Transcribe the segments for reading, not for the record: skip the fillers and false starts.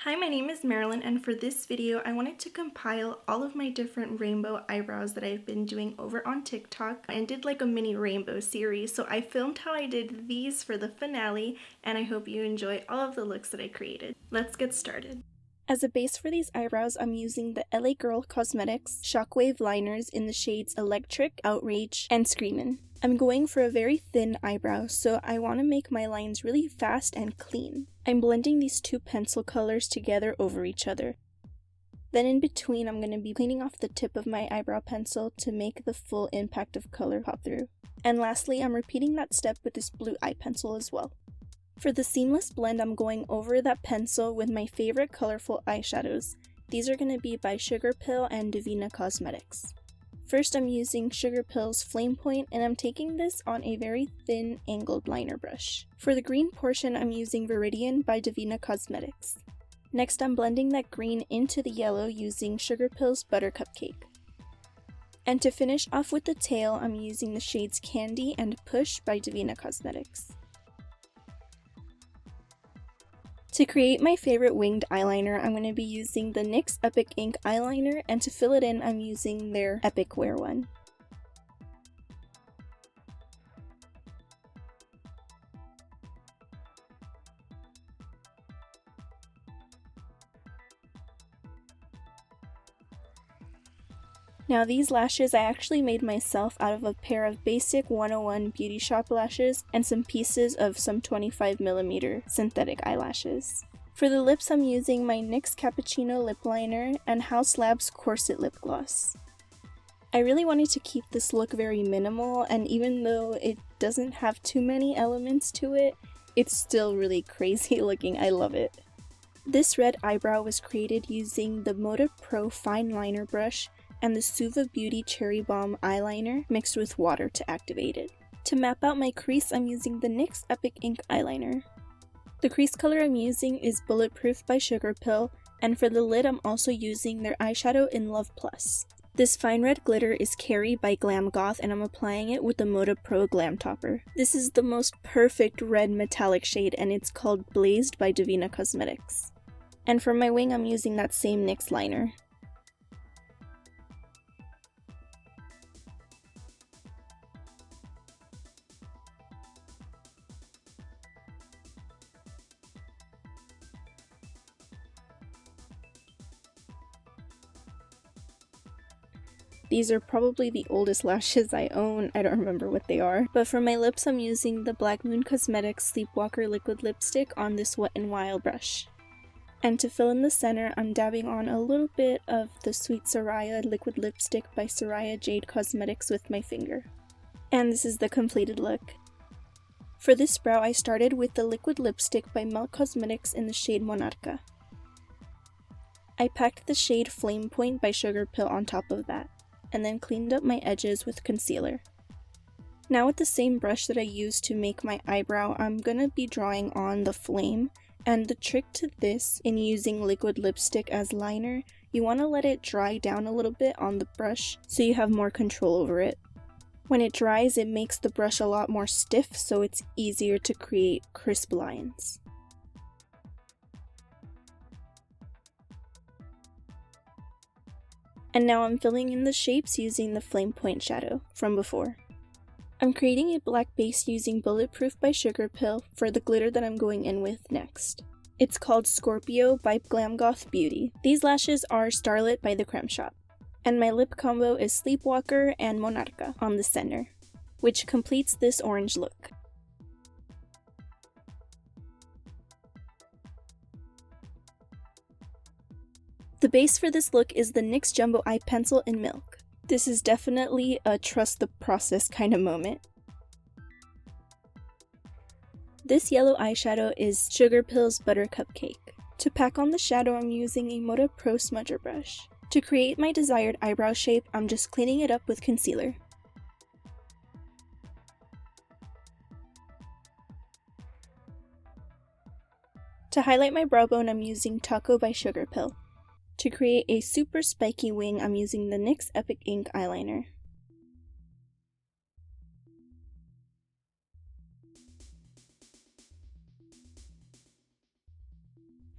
Hi, my name is Marilyn, and for this video I wanted to compile all of my different rainbow eyebrows that I've been doing over on TikTok and did like a mini rainbow series. So I filmed how I did these for the finale, and I hope you enjoy all of the looks that I created. Let's get started. As a base for these eyebrows, I'm using the LA Girl Cosmetics Shockwave liners in the shades Electric, Outrage, and Screamin'. I'm going for a very thin eyebrow, so I want to make my lines really fast and clean. I'm blending these two pencil colors together over each other. Then in between, I'm going to be cleaning off the tip of my eyebrow pencil to make the full impact of color pop through. And lastly, I'm repeating that step with this blue eye pencil as well. For the seamless blend, I'm going over that pencil with my favorite colorful eyeshadows. These are going to be by Sugar Pill and Divina Cosmetics. First, I'm using Sugar Pill's Flame Point, and I'm taking this on a very thin angled liner brush. For the green portion, I'm using Viridian by Divina Cosmetics. Next, I'm blending that green into the yellow using Sugar Pill's Buttercup Cake. And to finish off with the tail, I'm using the shades Candy and Push by Divina Cosmetics. To create my favorite winged eyeliner, I'm going to be using the NYX Epic Ink eyeliner, and to fill it in, I'm using their Epic Wear one. Now these lashes I actually made myself out of a pair of basic 101 Beauty Shop lashes and some pieces of some 25mm synthetic eyelashes. For the lips, I'm using my NYX Cappuccino lip liner and House Labs Corset lip gloss. I really wanted to keep this look very minimal, and even though it doesn't have too many elements to it, it's still really crazy looking. I love it. This red eyebrow was created using the Moda Pro fine liner brush and the Suva Beauty Cherry Bomb eyeliner mixed with water to activate it. To map out my crease, I'm using the NYX Epic Ink eyeliner. The crease color I'm using is Bulletproof by Sugar Pill, and for the lid I'm also using their eyeshadow in Love Plus. This fine red glitter is Carrie by Glam Goth, and I'm applying it with the Moda Pro Glam Topper. This is the most perfect red metallic shade, and it's called Blazed by Divina Cosmetics. And for my wing, I'm using that same NYX liner. These are probably the oldest lashes I own, I don't remember what they are. But for my lips, I'm using the Black Moon Cosmetics Sleepwalker Liquid Lipstick on this Wet n Wild brush. And to fill in the center, I'm dabbing on a little bit of the Sweet Soraya Liquid Lipstick by Soraya Jade Cosmetics with my finger. And this is the completed look. For this brow, I started with the liquid lipstick by Melt Cosmetics in the shade Monarca. I packed the shade Flame Point by Sugar Pill on top of that, and then cleaned up my edges with concealer. Now with the same brush that I used to make my eyebrow, I'm gonna be drawing on the flame, and the trick to this in using liquid lipstick as liner, you want to let it dry down a little bit on the brush so you have more control over it. When it dries, it makes the brush a lot more stiff, so it's easier to create crisp lines. And now I'm filling in the shapes using the Flame Point shadow from before. I'm creating a black base using Bulletproof by Sugar Pill for the glitter that I'm going in with next. It's called Scorpio by Glam Goth Beauty. These lashes are Starlit by The Creme Shop. And my lip combo is Sleepwalker and Monarca on the center, which completes this orange look. The base for this look is the NYX Jumbo Eye Pencil in Milk. This is definitely a trust the process kind of moment. This yellow eyeshadow is Sugar Pill's Buttercup Cake. To pack on the shadow, I'm using a Moda Pro smudger brush. To create my desired eyebrow shape, I'm just cleaning it up with concealer. To highlight my brow bone, I'm using Taco by Sugar Pill. To create a super spiky wing, I'm using the NYX Epic Ink eyeliner.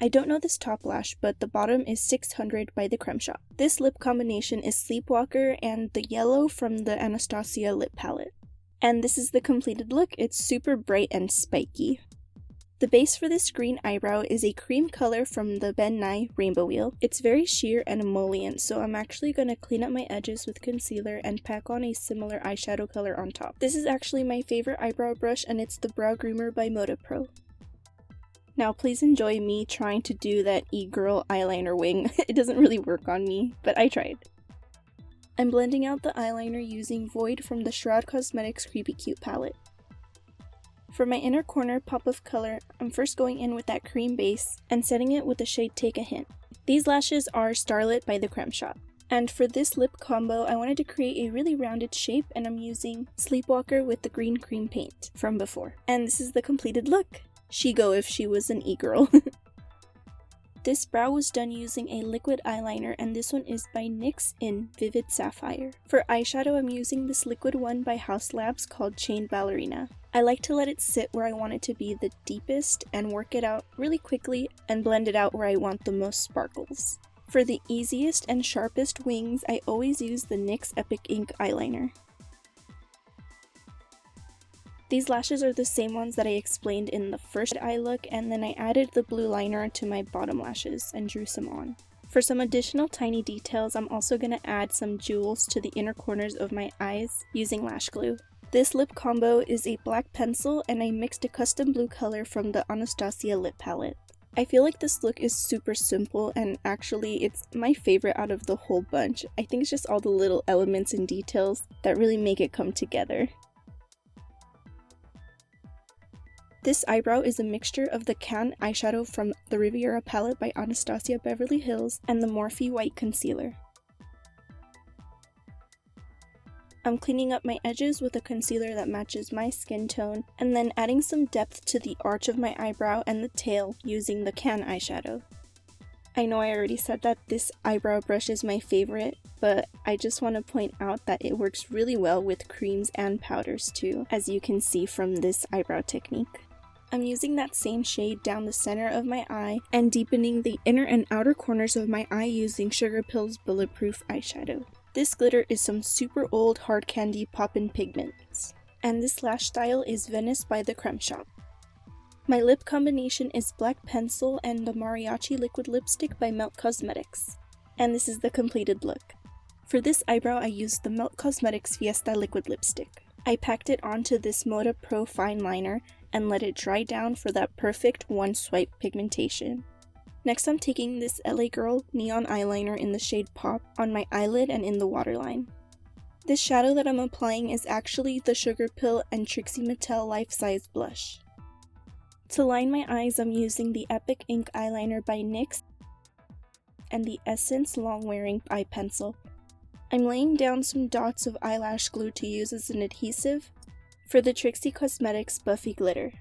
I don't know this top lash, but the bottom is 600 by the Creme Shop. This lip combination is Sleepwalker and the yellow from the Anastasia lip palette. And this is the completed look. It's super bright and spiky. The base for this green eyebrow is a cream color from the Ben Nye Rainbow Wheel. It's very sheer and emollient, so I'm actually going to clean up my edges with concealer and pack on a similar eyeshadow color on top. This is actually my favorite eyebrow brush, and it's the Brow Groomer by Moda Pro. Now please enjoy me trying to do that e-girl eyeliner wing. It doesn't really work on me, but I tried. I'm blending out the eyeliner using Void from the Shroud Cosmetics Creepy Cute palette. For my inner corner pop of color, I'm first going in with that cream base and setting it with the shade Take a Hint. These lashes are Starlit by the Creme Shop. And for this lip combo, I wanted to create a really rounded shape, and I'm using Sleepwalker with the green cream paint from before. And this is the completed look. She go if she was an e-girl. This brow was done using a liquid eyeliner, and this one is by NYX in Vivid Sapphire. For eyeshadow, I'm using this liquid one by Haus Labs called Chain Ballerina. I like to let it sit where I want it to be the deepest and work it out really quickly and blend it out where I want the most sparkles. For the easiest and sharpest wings, I always use the NYX Epic Ink eyeliner. These lashes are the same ones that I explained in the first eye look, and then I added the blue liner to my bottom lashes and drew some on. For some additional tiny details, I'm also going to add some jewels to the inner corners of my eyes using lash glue. This lip combo is a black pencil, and I mixed a custom blue color from the Anastasia lip palette. I feel like this look is super simple, and actually it's my favorite out of the whole bunch. I think it's just all the little elements and details that really make it come together. This eyebrow is a mixture of the Can eyeshadow from the Riviera palette by Anastasia Beverly Hills and the Morphe white concealer. I'm cleaning up my edges with a concealer that matches my skin tone, and then adding some depth to the arch of my eyebrow and the tail using the Can eyeshadow. I know I already said that this eyebrow brush is my favorite, but I just want to point out that it works really well with creams and powders too, as you can see from this eyebrow technique. I'm using that same shade down the center of my eye and deepening the inner and outer corners of my eye using Sugar Pill's Bulletproof eyeshadow. This glitter is some super old hard candy poppin' pigments. And this lash style is Venice by the Creme Shop. My lip combination is Black Pencil and the Mariachi Liquid Lipstick by Melt Cosmetics. And this is the completed look. For this eyebrow, I used the Melt Cosmetics Fiesta Liquid Lipstick. I packed it onto this Moda Pro Fine Liner and let it dry down for that perfect one-swipe pigmentation. Next, I'm taking this LA Girl neon eyeliner in the shade Pop on my eyelid and in the waterline. This shadow that I'm applying is actually the Sugar Pill and Trixie Mattel Life Size Blush. To line my eyes, I'm using the Epic Ink eyeliner by NYX and the Essence Long Wearing eye pencil. I'm laying down some dots of eyelash glue to use as an adhesive for the Trixie Cosmetics Buffy Glitter.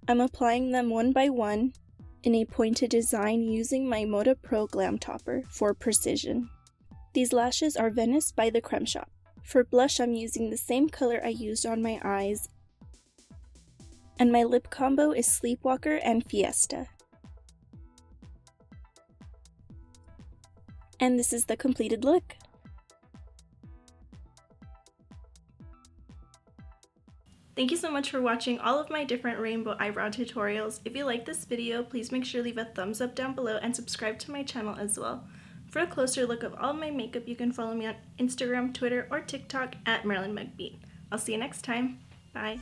I'm applying them one by one in a pointed design using my Moda Pro Glam Topper for precision. These lashes are Venice by the Creme Shop. For blush, I'm using the same color I used on my eyes, and my lip combo is Sleepwalker and Fiesta. And this is the completed look. Thank you so much for watching all of my different rainbow eyebrow tutorials. If you like this video, please make sure to leave a thumbs up down below and subscribe to my channel as well. For a closer look of all of my makeup, you can follow me on Instagram, Twitter, or TikTok at MarilynMugBeat. I'll see you next time. Bye!